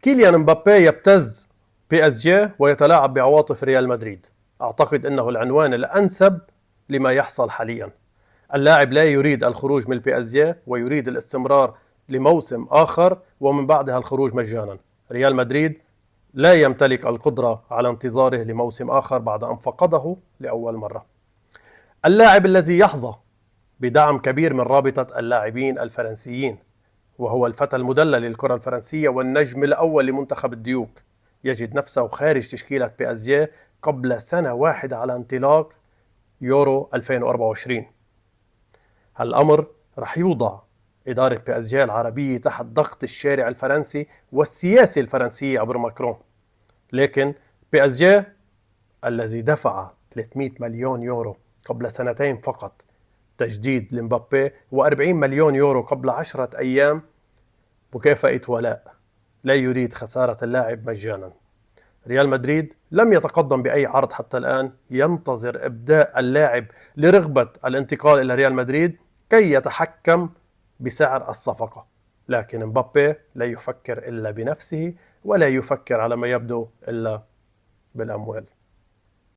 كيليان مبابي يبتز بي اس جي ويتلاعب بعواطف ريال مدريد. أعتقد أنه العنوان الأنسب لما يحصل حاليا. اللاعب لا يريد الخروج من البي اس جي ويريد الاستمرار لموسم آخر ومن بعدها الخروج مجانا. ريال مدريد لا يمتلك القدرة على انتظاره لموسم آخر بعد أن فقده لأول مرة. اللاعب الذي يحظى بدعم كبير من رابطة اللاعبين الفرنسيين، وهو الفتى المدلل للكرة الفرنسية والنجم الأول لمنتخب الديوك، يجد نفسه خارج تشكيلة بي اس جي قبل سنة واحدة على انطلاق يورو 2024. هالأمر رح يوضع إدارة بي اس جي العربية تحت ضغط الشارع الفرنسي والسياسة الفرنسية عبر ماكرون. لكن بي اس جي الذي دفع 300 مليون يورو قبل سنتين فقط تجديد لمبابي و40 مليون يورو قبل 10 أيام مكافأة ولاء، لا يريد خسارة اللاعب مجانا. ريال مدريد لم يتقدم بأي عرض حتى الآن، ينتظر إبداء اللاعب لرغبة الانتقال إلى ريال مدريد كي يتحكم بسعر الصفقة. لكن مبابي لا يفكر إلا بنفسه ولا يفكر على ما يبدو إلا بالأموال.